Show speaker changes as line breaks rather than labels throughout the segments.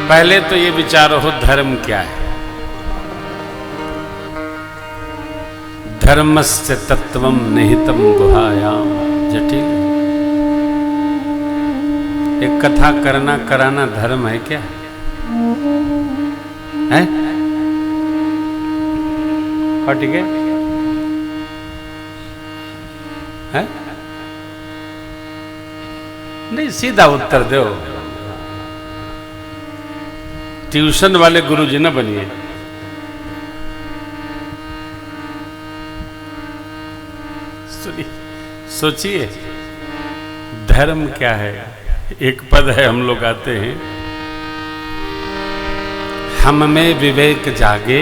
पहले तो ये विचारो हो धर्म क्या है। धर्मस्य तत्वम निहितम गुहायाम, जटिल। एक कथा करना कराना धर्म है क्या है? और ठीक है? नहीं, सीधा उत्तर दो। ट्यूशन वाले गुरुजी न बनिए। सोचिए धर्म क्या है। एक पद है, हम लोग आते हैं, हम में विवेक जागे,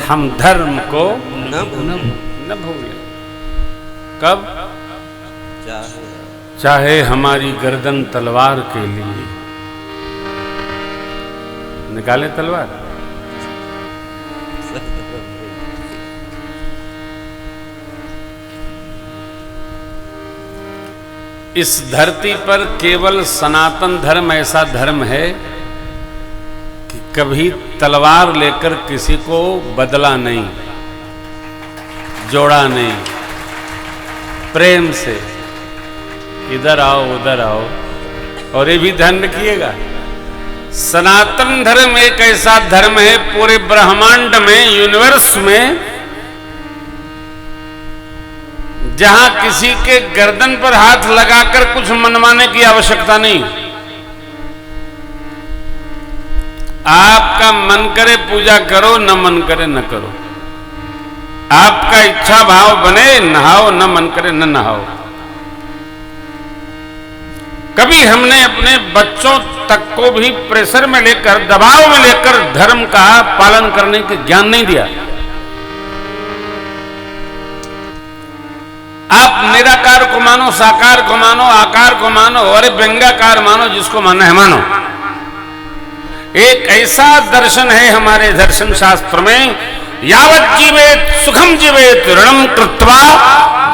हम धर्म को न भूलें। कब? चाहे हमारी गर्दन तलवार के लिए। निकाले तलवार। इस धरती पर केवल सनातन धर्म ऐसा धर्म है कि कभी तलवार लेकर किसी को बदला नहीं, जोड़ा नहीं। प्रेम से इधर आओ उधर आओ। और ये भी ध्यान रखिएगा, सनातन धर्म एक ऐसा धर्म है पूरे ब्रह्मांड में, यूनिवर्स में, जहां किसी के गर्दन पर हाथ लगाकर कुछ मनवाने की आवश्यकता नहीं। आपका मन करे पूजा करो, न मन करे न करो। आपका इच्छा भाव बने नहाओ, न मन करे न नहाओ। कभी हमने अपने बच्चों तक को भी प्रेशर में लेकर, दबाव में लेकर धर्म का पालन करने के ज्ञान नहीं दिया। आप निराकार को मानो, साकार को मानो, आकार को मानो, अरे व्यंगाकार मानो, जिसको मानना है मानो। एक ऐसा दर्शन है हमारे दर्शन शास्त्र में, यावत् जीवेत सुखम जीवेत ऋणम कृत्वा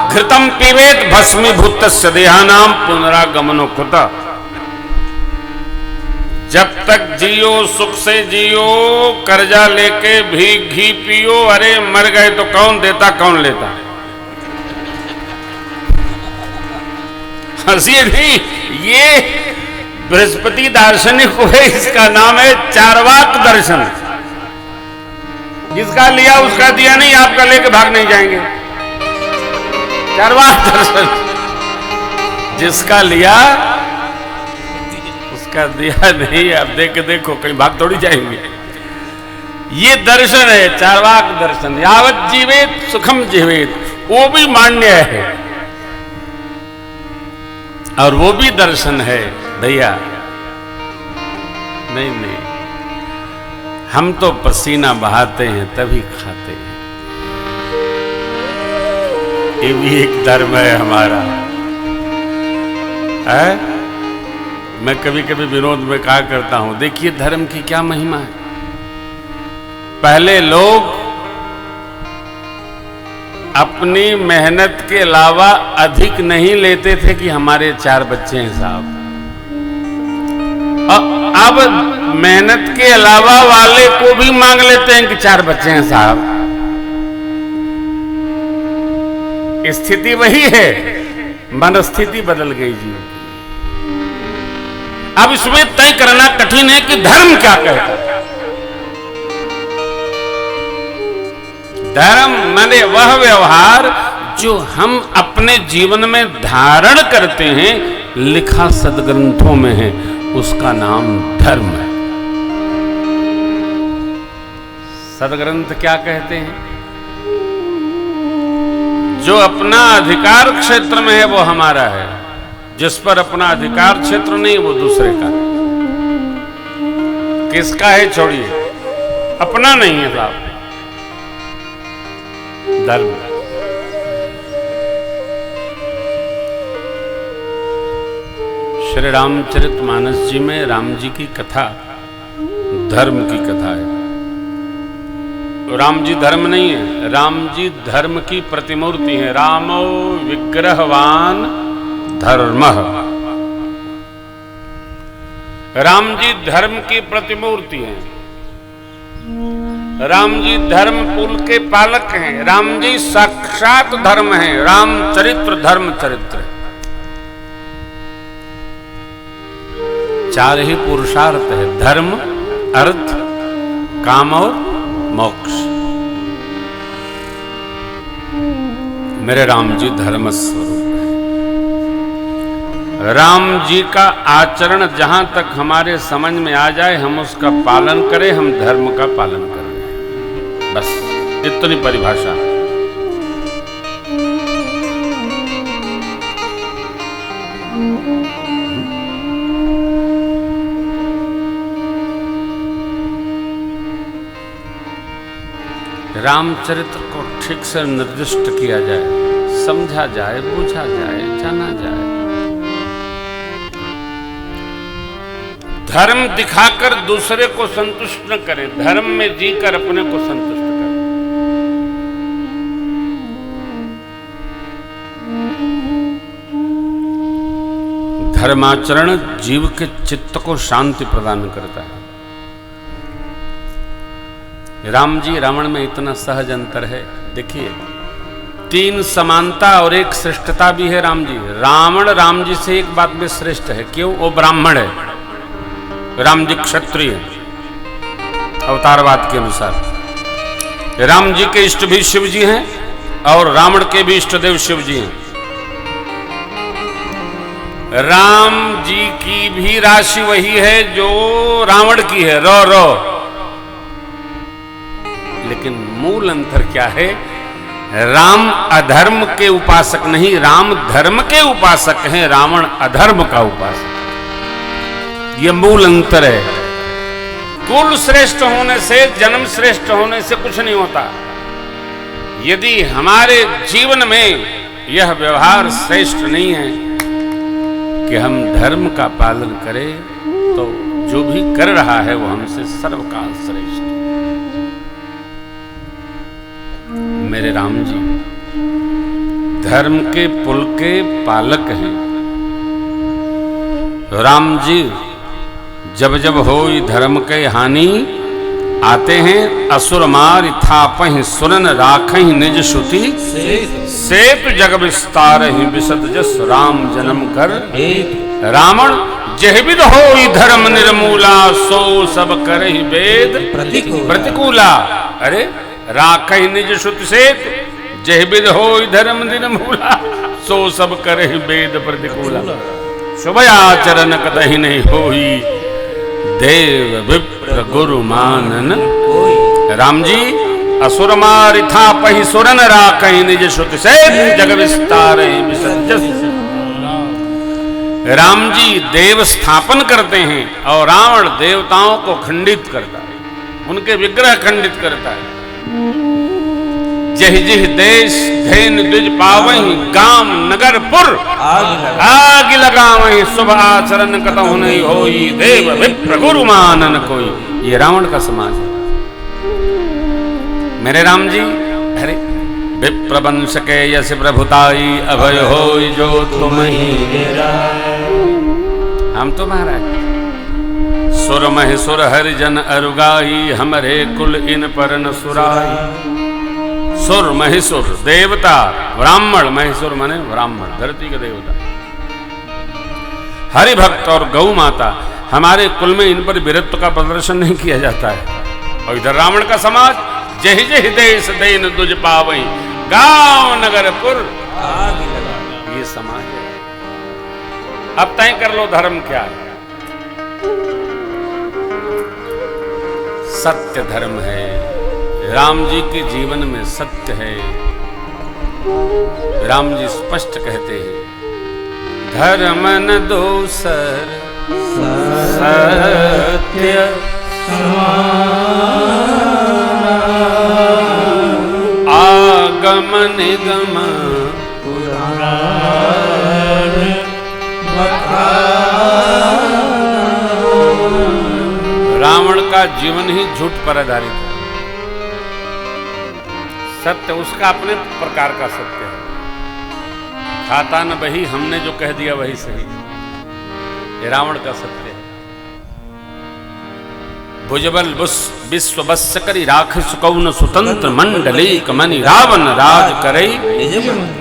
घृतम पीवेत भस्मीभूतस्य देहानाम पुनरागमनो कुतः। जब तक जियो सुख से जियो, कर्जा लेके भी घी पियो, अरे मर गए तो कौन देता कौन लेता। हंसी नहीं, ये बृहस्पति दार्शनिक है, इसका नाम है चार्वाक दर्शन। जिसका लिया उसका दिया नहीं, आपका लेके भाग नहीं जाएंगे। चार्वाक दर्शन, जिसका लिया उसका दिया नहीं, आप देख के देखो कहीं भाग थोड़ी जाएंगे। ये दर्शन है चार्वाक दर्शन। यावत् जीवेत सुखम जीवेत, वो भी मान्य है और वो भी दर्शन है भैया। नहीं नहीं, हम तो पसीना बहाते हैं तभी खाते हैं। ये भी एक धर्म है हमारा है? मैं कभी कभी विनोद में कहा करता हूं, देखिए धर्म की क्या महिमा है। पहले लोग अपनी मेहनत के अलावा अधिक नहीं लेते थे कि हमारे 4 बच्चे हैं साहब। अब मेहनत के अलावा वाले को भी मांग लेते हैं कि 4 बच्चे हैं साहब। स्थिति वही है, मनस्थिति बदल गई जी। अब इसमें तय करना कठिन है कि धर्म क्या कहता है। धर्म माने वह व्यवहार जो हम अपने जीवन में धारण करते हैं, लिखा सदग्रंथों में है, उसका नाम धर्म है। सदग्रंथ क्या कहते हैं? जो अपना अधिकार क्षेत्र में है वो हमारा है, जिस पर अपना अधिकार क्षेत्र नहीं वो दूसरे का। किसका है छोड़िए, अपना नहीं है साहब। धर्म श्री रामचरितमानस जी में राम जी की कथा धर्म की कथा है। राम जी धर्म नहीं है, राम जी धर्म की प्रतिमूर्ति है। रामो विग्रहवान धर्मः। राम जी धर्म की प्रतिमूर्ति हैं, राम जी धर्म कुल के पालक हैं, राम जी साक्षात धर्म हैं, राम चरित्र धर्म चरित्र। चार ही पुरुषार्थ है, धर्म, अर्थ, काम और मोक्ष। मेरे राम जी धर्म स्वरूप है। राम जी का आचरण जहां तक हमारे समझ में आ जाए, हम उसका पालन करें, हम धर्म का पालन करें। बस इतनी परिभाषा। रामचरित्र को ठीक से निर्दिष्ट किया जाए, समझा जाए, बूझा जाए, जाना जाए। धर्म दिखाकर दूसरे को संतुष्ट न करें, धर्म में जीकर अपने को संतुष्ट करें। धर्माचरण जीव के चित्त को शांति प्रदान करता है। राम जी रावण में इतना सहज अंतर है। देखिए, 3 समानता और 1 श्रेष्ठता भी है राम जी। रावण राम जी से एक बात में श्रेष्ठ है, क्यों? वो ब्राह्मण है, राम जी क्षत्रिय, अवतारवाद के अनुसार। राम जी के इष्ट भी शिव जी हैं और रावण के भी इष्ट देव शिव जी हैं। राम जी की भी राशि वही है जो रावण की है, रो रो। लेकिन मूल अंतर क्या है? राम अधर्म के उपासक नहीं, राम धर्म के उपासक हैं, रावण अधर्म का उपासक। यह मूल अंतर है। कुल श्रेष्ठ होने से, जन्म श्रेष्ठ होने से कुछ नहीं होता। यदि हमारे जीवन में यह व्यवहार श्रेष्ठ नहीं है कि हम धर्म का पालन करें, तो जो भी कर रहा है वो हमसे सर्वकाल श्रेष्ठ। मेरे राम जी धर्म के पुल के पालक हैं। राम जी जब जब होई धर्म के हानि, आते हैं असुर मार थापहि सुरन राखहि निज श्रुति, सेतु जग विस्तार ही विशद जस राम जन्म कर। रावण जहविद होई धर्म निर्मूला, सो सब करहि वेद प्रतिकूला। अरे राखहि निज श्रुति सेतु, जहविद होई धर्म निर्मूला, सो सब करहि वेद प्रतिकूला। शुभ आचरण कतहि नहीं होई, देव विप्र गुरु मानन कोई। राम जी असुर मारि थापहि सुरन राखहि निज श्रुति सेतु, जग विस्तार विशद जस। राम जी देव स्थापन करते हैं और रावण देवताओं को खंडित करता है, उनके विग्रह खंडित करता है। जह जिह देश धैन द्विज पावहि, गाम नगर पुर आग लगावहि, शुभ आचरण कतहु नहीं होई, देव विप्र गुरु मानन कोई। ये रावण का समाज है। मेरे राम जी, अरे विप्र वंश के यश प्रभुताई, अभय होई जो तुम्हि हम तुम्हारा। सुर मह सुर हरिजन अरुगाई, हमरे कुल इन पर न सुराई। सुर महेश्वर देवता, ब्राह्मण, महेश्वर माने ब्राह्मण, धरती के देवता। हरि भक्त और गौ माता, हमारे कुल में इन पर वीरत्व का प्रदर्शन नहीं किया जाता है। और इधर रावण का समाज, जय जय देश देन दुज पावई, गांव नगरपुर ये समाज है। अब तय कर लो धर्म क्या है। सत्य धर्म है। राम जी के जीवन में सत्य है। राम जी स्पष्ट कहते हैं, धर्म न दोसर सत्य आगम निगम पुराण रावण का जीवन ही झूठ पर आधारित है। सत्य उसका अपने प्रकार का सत्य है। खाता न वही, हमने जो कह दिया वही सही। ये रावण का सत्य है। भुजबल विश्व बस करी राख सुकौन स्वतंत्र मंडली कमनि रावण राज करे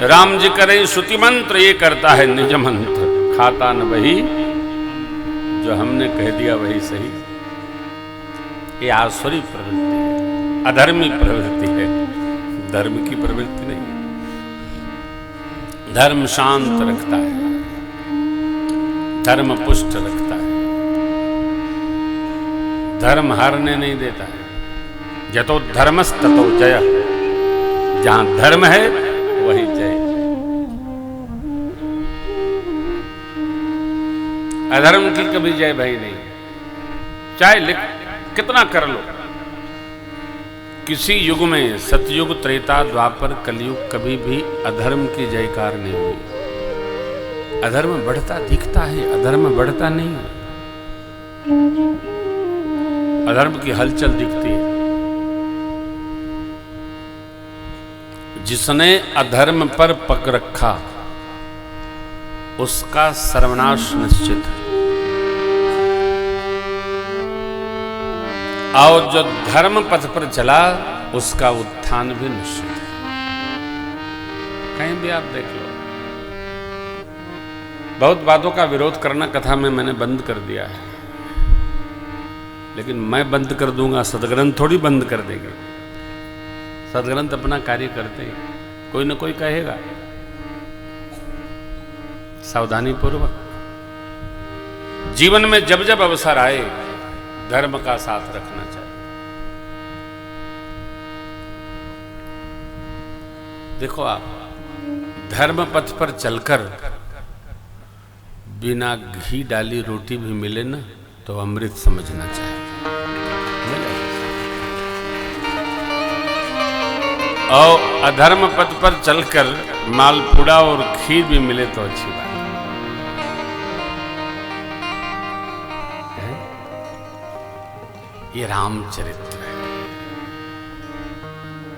राम जी करे श्रुति मंत्र, ये करता है निज मंत्र, खाता न वही जो हमने कह दिया वही सही। ये आसुरी प्रवृत्ति है, अधर्मी प्रवृत्ति है, धर्म की प्रवृत्ति नहीं। धर्म शांत रखता है, धर्म पुष्ट रखता है, धर्म हारने नहीं देता है। जतो धर्मस् ततो जय, जहां धर्म है वही जय। अधर्म की कभी जय भाई नहीं, चाहे कितना कर लो। किसी युग में, सतयुग त्रेता द्वापर कलयुग, कभी भी अधर्म की जयकार नहीं हुई। अधर्म बढ़ता दिखता है, अधर्म बढ़ता नहीं है। अधर्म की हलचल दिखती है। जिसने अधर्म पर पक रखा उसका सर्वनाश निश्चित है, और जो धर्म पथ पर चला उसका उत्थान भी निश्चित है। कहीं भी आप देख लो, बहुत बातों का विरोध करना कथा में मैंने बंद कर दिया है, लेकिन मैं बंद कर दूंगा, सदग्रंथ थोड़ी बंद कर देंगे। सदग्रंथ अपना कार्य करते हैं, कोई ना कोई कहेगा। सावधानी पूर्वक जीवन में जब जब अवसर आए धर्म का साथ रखना चाहिए। देखो आप, धर्म पथ पर चलकर बिना घी डाली रोटी भी मिले ना तो अमृत समझना चाहिए। और अधर्म पथ पर चलकर मालपुड़ा और खीर भी मिले तो अच्छी बात है। ये रामचरित्र है।